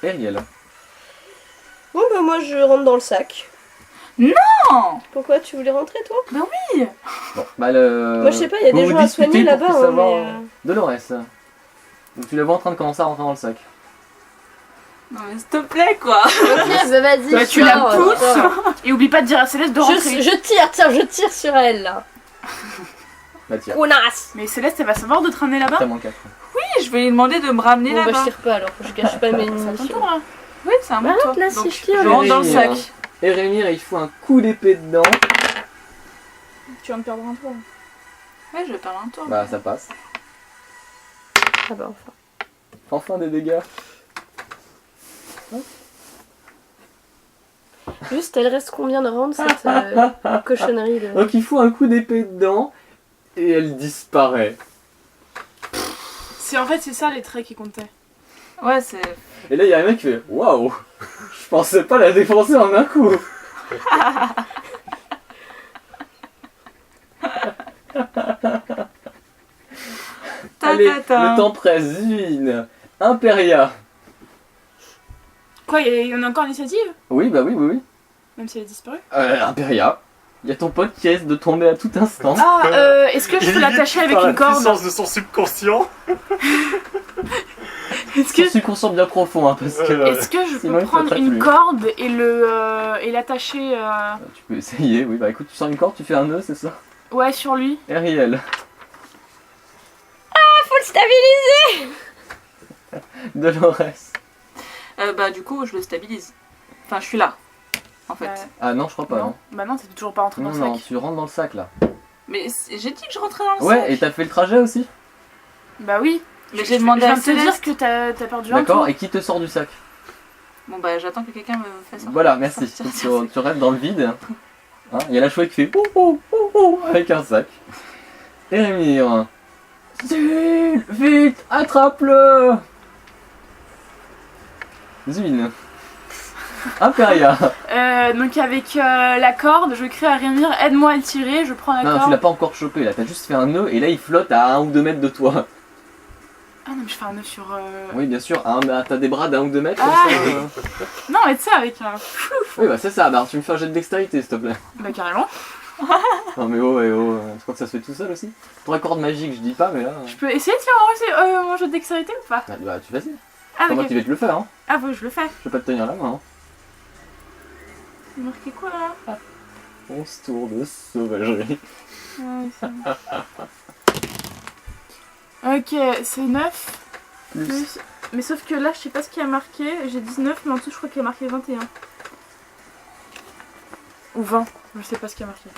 Ariel. Bon bah moi je rentre dans le sac. Non. Pourquoi tu voulais rentrer toi? Bah oui. Bon, bah le... Moi je sais pas, il y a Vous des vous gens à disputez soigner pour là-bas. plus Hein, savoir, mais, Dolores. Donc tu la vois en train de commencer à rentrer dans le sac. Non mais s'il te plaît quoi. Ok, bah vas-y. Bah, tu la sors, pousses. sors. Et oublie pas de dire à Céleste de rentrer. Je tire, tiens, je tire sur elle là. Bah tiens, Connasse. Mais Céleste, elle va savoir de te ramener là-bas. t'as moins 4. Oui, je vais lui demander de me ramener Bon bah là-bas. je tire pas alors, je gâche pas mes C'est à ton munitions. tour là. Oui, c'est à mon Bah, tour. là, si Donc, je tire, je rentre dans le Rémi, sac. Et Rémi, il faut un coup d'épée dedans. Tu vas me perdre un tour. Ouais, je vais perdre un tour. Bah ça passe. Ah bah enfin. Enfin des dégâts. Juste, elle reste combien de rounds cette cochonnerie de... Donc il faut un coup d'épée dedans et elle disparaît. En fait, c'est ça les traits qui comptaient. Ouais, c'est. Et là il y a un mec qui fait waouh, je pensais pas la défoncer en un coup. Allez, le temps presse. Zwin, Imperia. Quoi, il y en a encore l'initiative? Oui, bah oui, oui, oui. Même si elle a disparu. Imperia. Il y a ton pote qui risque de tomber à tout instant. Ah, est-ce que je peux l'attacher avec une La corde? puissance de son subconscient. Est-ce Je que, suis conscient bien profond, hein, parce que est-ce que je Sinon, peux il prendre flotterait une plus. corde et l'attacher tu peux essayer. Oui, bah écoute, tu sors une corde, tu fais un nœud, c'est ça. ouais, sur lui? Ariel. Faut le stabiliser. Dolores. Bah, du coup, je le stabilise. Enfin, je suis là. En fait. Ah non, je crois pas. non. Bah non, c'est toujours pas rentré dans Non, le non, sac. tu rentres dans le sac là. Mais j'ai dit que je rentrais dans le Ouais, sac. et t'as fait le trajet aussi. Bah oui. Mais j'ai demandé Je à viens de te dire Céleste. que t'as perdu un D'accord, tour. et qui te sort du sac? Bon, bah, j'attends que quelqu'un me fasse ça. Voilà, merci. Tu restes dans le vide. Hein, il y a la chouette qui fait ouh, ouh, ouh, avec un sac. Erémir. Zul, vite, attrape-le. Zwin. Imperia. Donc avec la corde, je crie à Rémir, aide-moi à le tirer, je prends la Non, tu corde. l'as pas encore chopé là, t'as juste fait un nœud et là il flotte à 1 ou 2 mètres de toi. Ah non, mais je fais un nœud sur... Oui, bien sûr, t'as des bras d'1 ou 2 mètres comme Ah. ça. Non, mais tu sais, avec un... Oui, bah c'est ça, bah tu me fais un jet de dextérité s'il te plaît. Bah carrément. Non mais oh, tu crois que ça se fait tout seul aussi? Pour la corde magique, je dis pas, mais là. Je peux essayer de faire mon jeu de dextérité ou pas? Bah tu vas-y. Ah, C'est moi ok. qui vais te le faire, hein. Ah oui, je le fais. Je vais pas te tenir la main, hein. C'est marqué quoi là? 11 tours de sauvagerie. Ouais, c'est bon. Ok, c'est 9. Plus... Mais sauf que là, je sais pas ce qu'il y a marqué. J'ai 19, mais en dessous, je crois qu'il y a marqué 21. Ou 20. Je sais pas ce qu'il y a marqué.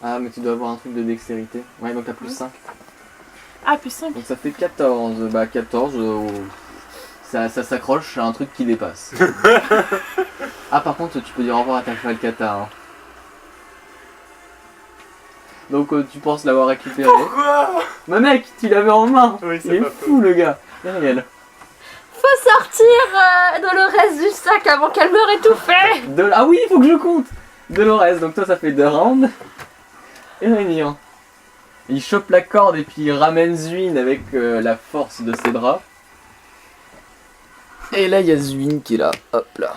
Ah, mais tu dois avoir un truc de dextérité. Ouais, donc t'as plus Oui. 5. Ah, plus 5. Donc ça fait 14. Bah 14, ça s'accroche à un truc qui dépasse. Ah, par contre, tu peux dire au revoir à ta cheval Kata. Hein. Donc tu penses l'avoir récupéré. Pourquoi? Mais mec, tu l'avais en main. Oui, c'est Il est pas fou le gars. Ariel. Faut sortir Dolores du sac avant qu'elle meure étouffée. Ah oui, il faut que je compte. Dolores, donc toi ça fait 2 rounds. Et Rémir. Il chope la corde et puis il ramène Zwin avec la force de ses bras. Et là il y a Zwin qui est là. Hop là.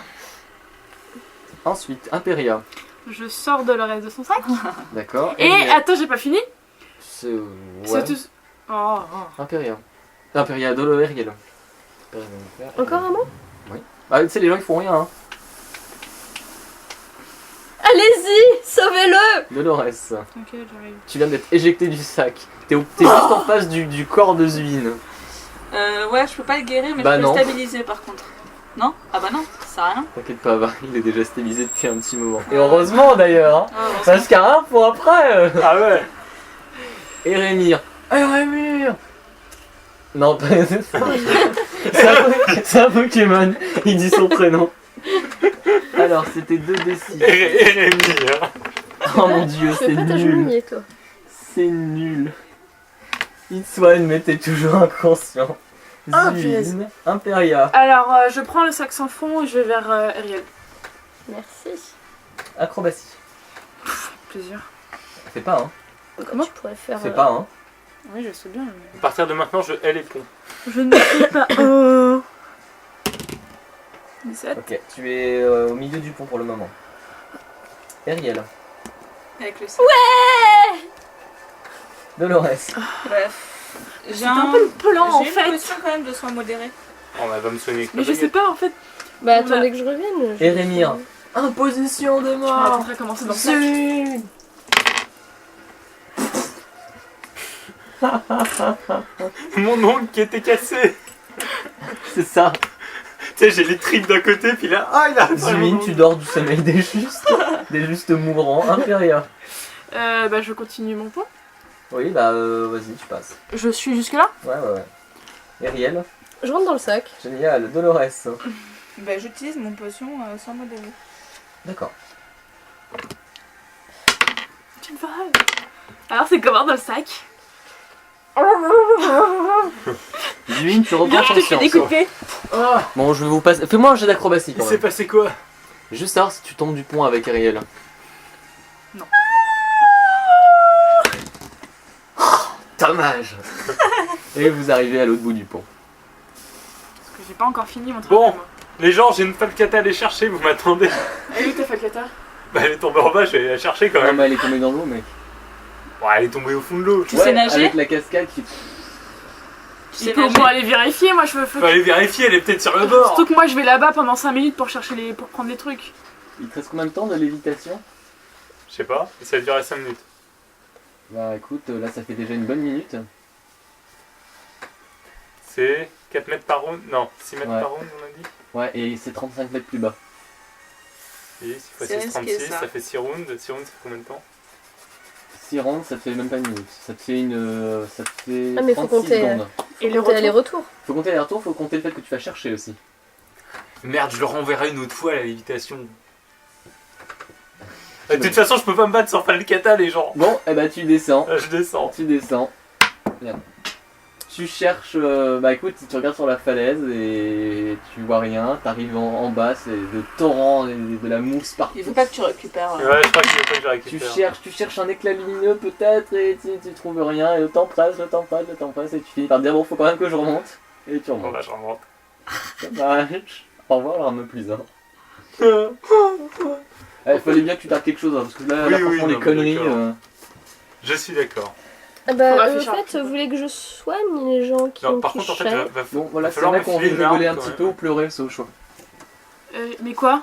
Ensuite, Imperia. Je sors de le reste de son sac. D'accord. Et attends, j'ai pas fini. C'est. Ouais. C'est tout... Oh, oh. Imperia. Imperia, Doloriel. Encore un mot? Ah, tu sais, les gens ils font rien, hein. Allez-y, sauvez-le. Dolores. Ok, j'arrive. Tu viens d'être éjecté du sac. T'es juste en face du corps de Zwin. Ouais, je peux pas le guérir, mais Bah je peux non. le stabiliser par contre. Non? Ah bah non, ça sert à rien. T'inquiète pas, va, il est déjà stabilisé depuis un petit moment. Et heureusement d'ailleurs, hein. Ah, Parce qu'il y a un pour après. Ah ouais. Et Rémir. Rémir. Non, pas c'est ça. C'est un Pokémon. Il dit son prénom. Alors, c'était 2d6. Et Rémi, hein. Oh mon dieu, Tu c'est fais pas ta nul. journée, toi. C'est nul. Il te soigne, mais t'es toujours inconscient. Ah, Zwin, Imperia. Alors, je prends le sac sans fond et je vais vers Ariel. Merci. Acrobatie. Plaisir. Fais pas, hein. Comment Tu pourrais faire... Fais pas, hein. Oui, je sais bien. Mais... À partir de maintenant, je hais les ponts. Je ne sais pas. 17. Ok, tu es au milieu du pont pour le moment. Ariel, Avec le Dolores, Bref. J'ai C'est un peu le plan en j'ai une fait. potion quand même de soins modérés. On va me soigner avec la Mais je sais baguette. pas en fait. Bah attendez que je revienne. Erémir. Imposition de On va mort. rentrer commencer dans le sac. Zut. Mon ongle qui était cassé. C'est ça. Tu sais, j'ai les tripes d'un côté, puis là, ah, il a. Zumin, tu dors du sommeil des justes mourants. Imperia. Bah je continue mon point. Oui, bah vas-y, tu passes. Je suis jusque là. Ouais. Ariel, Je rentre dans le sac. génial. Dolores. Bah, j'utilise mon potion soins modérés. D'accord. Tu me vas. Alors c'est comment dans le sac? Zumin, tu reprends Viens, je te fais conscience. découper. Ah, Bon, je vais vous passer. Fais-moi un jet d'acrobatie il quand s'est même. passé quoi? Juste savoir si tu tombes du pont avec Ariel. Non. Dommage. Et vous arrivez à l'autre bout du pont. Parce que j'ai pas encore fini mon travail. Bon. moi. Les gens, j'ai une falcata à aller chercher, vous m'attendez? Elle est où ta falcata? Bah, elle est tombée en bas, je vais aller la chercher quand Non, même. mais elle est tombée dans l'eau, mec. Bon, elle est tombée au fond de l'eau. Tu sais nager? Avec la cascade qui. Tu Il sais faut au nager? moins aller vérifier, moi je veux. Faut aller vérifier, elle est peut-être sur le bord. Surtout que moi je vais là-bas pendant 5 minutes pour chercher les. pour prendre les trucs. Il te reste combien de temps de lévitation? Je sais pas, ça va durer 5 minutes. Bah écoute, là ça fait déjà une bonne minute. C'est 4 mètres par round? Non, 6 mètres Ouais. par round, on a dit. Ouais, et c'est 35 mètres plus bas. Et 6 fois C'est 6, risqué, 36, ça. ça fait 6 rounds. 6 rounds, ça fait combien de temps? 6 rounds, ça te fait même pas une minute. Ça te fait une. Ça te fait Ah, mais faut 36 compter, secondes. Et le T'es retour. aller-retour. Faut compter les retours, faut compter le fait que tu vas chercher aussi. Merde, je le renverrai une autre fois à la lévitation. De toute façon, je peux pas me battre sans Falcata, les gens. Bon, eh bah tu descends. Je descends. Tu descends. Bien. Tu cherches. Bah écoute, tu regardes sur la falaise et tu vois rien. T'arrives en bas, c'est le torrent et de la mousse partout. Il faut pas que tu récupères. Ouais, je crois qu'il faut pas que je Tu récupère. cherches un éclat lumineux peut-être et tu trouves rien et le temps passe et tu finis par te dire bon faut quand même que je remonte et tu Bon, remontes. bah, je remonte. Dommage. Au revoir l'arme pluisant. Il fallait bien que tu tardes quelque chose hein, parce que là, Oui, là oui, franchement non, les mais conneries. d'accord. Je suis d'accord. Ah bah, Faudra en réfléchir un fait, petit peu. vous voulez que je soigne les gens qui Non, ont par contre, en fait, touché Bon voilà, va c'est falloir vrai me qu'on filer veut une rigoler arme, un quand petit même. peu ou pleurer, c'est au choix. Mais quoi?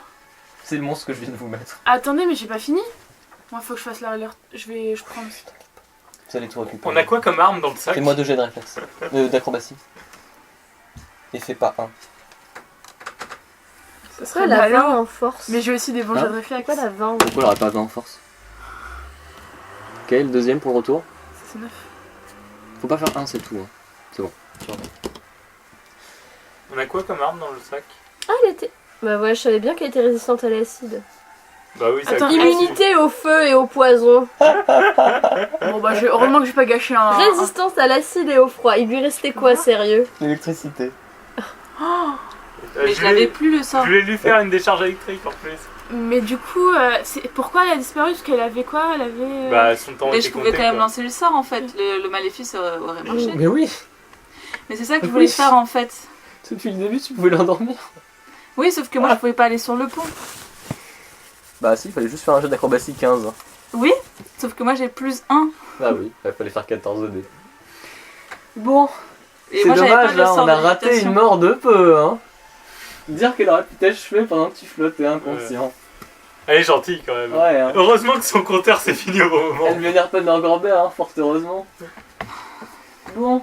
C'est le monstre que je viens de vous mettre. Attendez, mais j'ai pas fini. Moi faut que je fasse je prends. Vous allez tout récupérer. On a quoi comme arme dans le sac? Fais-moi 2 jets de réflexe. D'acrobatie. Et fais pas 1. Ça Pourquoi la 20 en force? Mais j'ai aussi des bons Hein jets de réflexe. Pourquoi la 20? Pourquoi elle aurait pas 20 en force? Ok, le deuxième pour le retour. C'est 9. Faut pas faire 1, c'est tout. Hein. C'est bon. On a quoi comme arme dans le sac? Ah, elle était. Bah ouais, je savais bien qu'elle était résistante à l'acide. Bah oui, ça Attends, coûte. Immunité au feu et au poison. Bon bah heureusement que j'ai pas gâché un. Résistance à l'acide et au froid. Il lui restait quoi, sérieux? L'électricité. Mais je l'avais plus le sort. Je voulais lui faire une décharge électrique en plus. Mais du coup, pourquoi elle a disparu? Parce qu'elle avait quoi? Elle avait. Bah, son temps Mais était je pouvais compté, quand même quoi. lancer le sort en fait. Le maléfice aurait marché. Mais oui, Mais c'est ça que je Oui. voulais faire en fait. depuis le début tu pouvais l'endormir. Oui, sauf que moi je pouvais pas aller sur le pont. Bah si, il fallait juste faire un jeu d'acrobatie 15. Oui, sauf que moi j'ai plus 1. Ah oui, il fallait faire 14 dés. Bon, Et c'est moi j'avais pas dommage, le hein, sort on a raté d'habitation. une mort de peu. Hein. Dire qu'elle aurait pu t'achever pendant que tu flottais inconscient. Elle est gentille quand même. Ouais, hein. Heureusement que son compteur s'est fini au bon moment. Elle vénère pas de Norgorbert, hein, fort heureusement. Bon,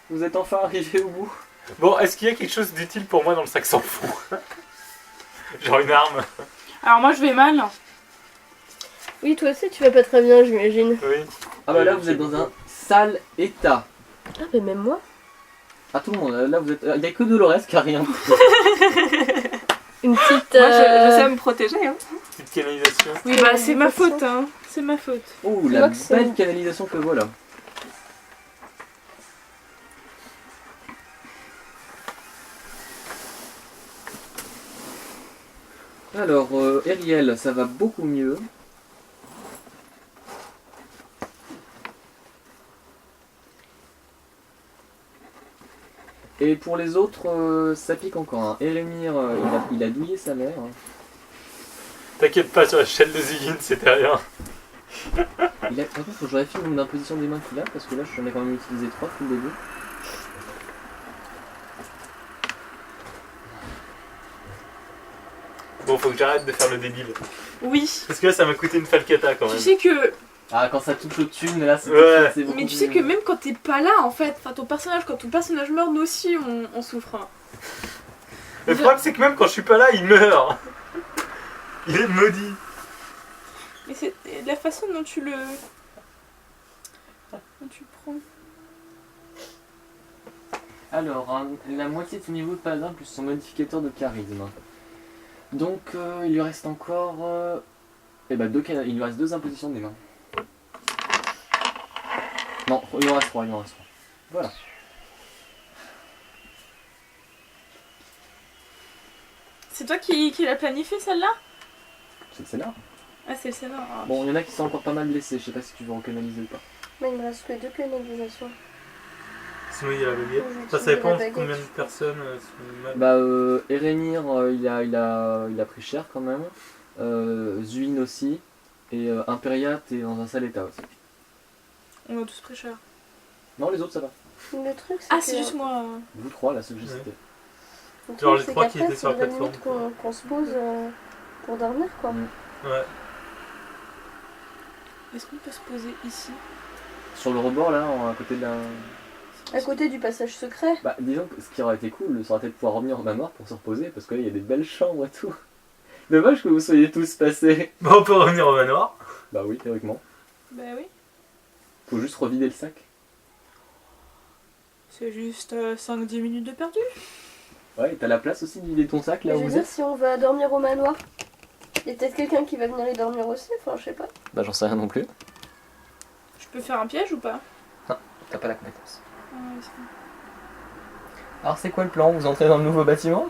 vous êtes enfin arrivé au bout. Bon, est-ce qu'il y a quelque chose d'utile pour moi dans le sac sans fond? Genre une arme? Alors moi je vais mal. Oui, toi aussi, tu vas pas très bien, j'imagine. Oui. Ah bah là vous êtes dans un sale état. Ah, mais même moi. Ah tout le monde, là vous êtes. Il y a que Dolores qui a rien. Une petite. Moi je sais me protéger. Hein. Petite canalisation. Oui bah c'est ma faute hein. C'est ma faute. Oh Je la vois que c'est- belle canalisation que voilà. Alors, Ariel, ça va beaucoup mieux. Et pour les autres, ça pique encore. Hein. Erémir, il a douillé sa mère. Hein. T'inquiète pas, sur la chaîne de Ziggy, c'était rien. Par contre, faut que je vérifie le nombre d'impositions des mains qu'il a, parce que là, j'en ai quand même utilisé 3 depuis le début. Bon, faut que j'arrête de faire le débile. Oui. Parce que là, ça m'a coûté une falcata quand même. Tu sais que, Ah, quand ça touche au thune, là, c'est Ouais. c'est beaucoup mais tu sais plus- que même quand t'es pas là, en fait, enfin quand ton personnage meurt, nous aussi on souffre. Hein. Le problème, c'est que même quand je suis pas là, il meurt. Il est maudit. Mais c'est la façon dont tu le prends. Alors, hein, la moitié de son niveau de paladin plus son modificateur de charisme. Donc, il lui reste encore... il lui reste 2 impositions des mains. Non, il en reste 3, Voilà. C'est toi qui l'as planifié celle-là? C'est le scénar. Ah, c'est le scénar. Ah. Bon, il y en a qui sont encore pas mal blessés, je sais pas si tu veux en canaliser ou pas. Mais il me reste que 2 canalisations. Sinon, il y a la baguette. Faut que Ça j'utilise dépend la de baguette. combien de personnes sont mal. Bah, Erémir, il a pris cher quand même. Zuin aussi. Et Imperia, t'es dans un sale état aussi. On a tous pris cher. Non, les autres, ça va. Le truc, c'est Ah, que... c'est juste moi. Vous 3, là, ceux que j'ai Ouais. cités. le truc, Genre les c'est 3 qui qu'après, étaient sur la faudrait plateforme. limite qu'on se pose pour dormir, quoi. Ouais. Est-ce qu'on peut se poser ici? Sur le rebord, là, à côté de la... À côté du passage secret. Bah, disons que ce qui aurait été cool, ça aurait été de pouvoir revenir au manoir pour se reposer, parce que là, il y a des belles chambres et tout. Dommage que vous soyez tous passés. Bon, on peut revenir au manoir. Bah oui, théoriquement. Bah oui. Faut juste revider le sac. C'est juste 5-10 minutes de perdu. Ouais, et t'as la place aussi de vider ton sac, là Mais où je veux vous dire, êtes. si on va dormir au manoir, il y a peut-être quelqu'un qui va venir y dormir aussi, enfin, je sais pas. Bah, j'en sais rien non plus. Je peux faire un piège ou pas? T'as pas la compétence. Ah, ouais, c'est bon. Alors, c'est quoi le plan? Vous entrez dans le nouveau bâtiment?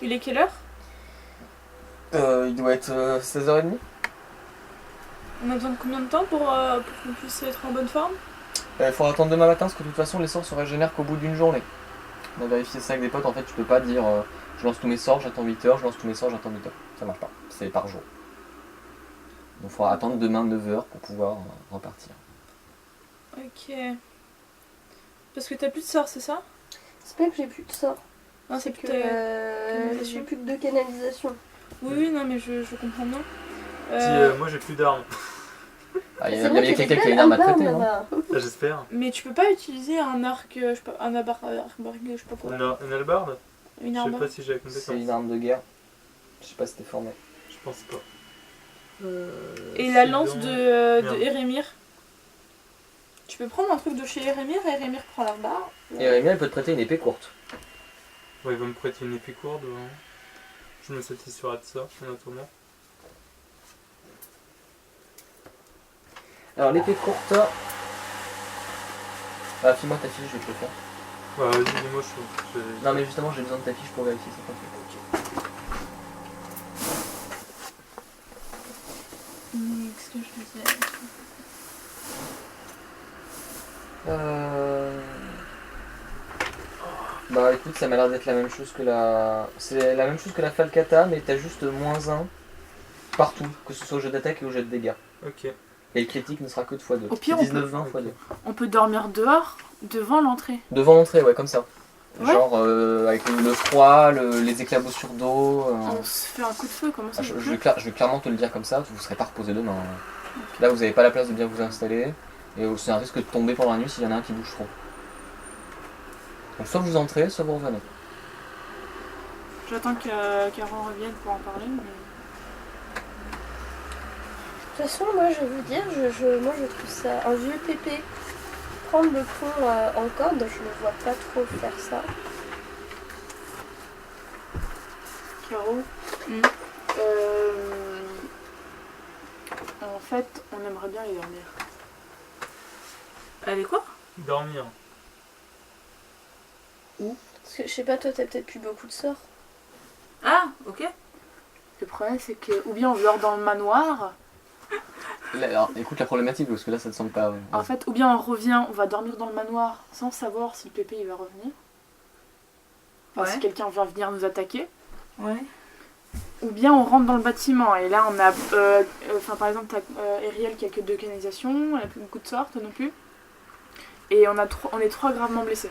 Il est quelle heure? Il doit être 16h30. On a besoin de combien de temps pour qu'on puisse être en bonne forme? Il faudra attendre demain matin, parce que de toute façon, les sorts se régénèrent qu'au bout d'une journée. On a vérifié ça avec des potes, en fait, tu peux pas dire je lance tous mes sorts, j'attends 8 heures, je lance tous mes sorts, j'attends 8 heures. Ça marche pas, c'est par jour. Donc il faudra attendre demain 9h pour pouvoir repartir. Ok. Parce que t'as plus de sorts, c'est ça? C'est pas que j'ai plus de sort, Non, c'est c'est que que j'ai plus que 2 canalisations. Oui, oui, non, mais je comprends bien. Moi, j'ai plus d'armes. Ah, il y C'est a vrai bien qu'il y quelqu'un avait qui a une plein arme à d'armes traiter, non? là-bas. Ah, j'espère. Mais tu peux pas utiliser un arc, je sais pas, un arbalète, je sais pas quoi. Une hallebarde? Une Je sais arme. pas si j'ai la C'est compétence. une arme de guerre. Je sais pas si t'es formé. Je pense pas. Et la c'est lance dans- de Merde. Erémir. Tu peux prendre un truc de chez Erémir et Erémir prend l'arbalète. Et Rémi, elle peut te prêter une épée courte. Ouais, il va me prêter une épée courte. Ouais. Je me satisferai de ça en attendant. Alors, l'épée courte. Ah, file-moi ta fiche, je vais te le faire. Ouais, vas-y, dis-moi, Non, mais justement, j'ai besoin de ta fiche pour vérifier certains trucs. Qu'est-ce que je faisais? Bah écoute, ça m'a l'air d'être la même chose que la... C'est la même chose que la Falcata, mais t'as juste -1 partout, que ce soit au jet d'attaque et au jet de dégâts. Ok. Et le critique ne sera que de x2. Au pire, on 19-20 x2. On peut dormir dehors, devant l'entrée. Devant l'entrée, ouais, comme ça. Ouais. Genre avec le froid, les éclaboussures d'eau. On se fait un coup de feu, comment ça Je se vais fait? je vais clairement te le dire comme ça, vous ne serez pas reposé demain. Là, vous n'avez pas la place de bien vous installer. Et c'est un risque de tomber pendant la nuit s'il y en a un qui bouge trop. Donc soit vous entrez, soit vous revenez. J'attends qu'Aaron revienne pour en parler, mais... De toute façon, moi je vais vous dire, moi je trouve ça un vieux pépé. Prendre le pont en corde, je ne vois pas trop faire ça. Caro, en fait, on aimerait bien aller dormir. Allez quoi? Dormir. Parce que je sais pas, toi t'as peut-être plus beaucoup de sorts. Ah, ok. Le problème, c'est que ou bien on dort dans le manoir, Là, alors, écoute la problématique, parce que là, ça te semble pas... en fait, ou bien on revient, on va dormir dans le manoir sans savoir si le pépé il va revenir. Ouais. si quelqu'un va venir nous attaquer. Ouais. Ou bien on rentre dans le bâtiment et là on a, par exemple t'as Ariel qui a que 2 canalisations, elle a plus beaucoup de sorts, toi non plus. Et on est 3 gravement blessés.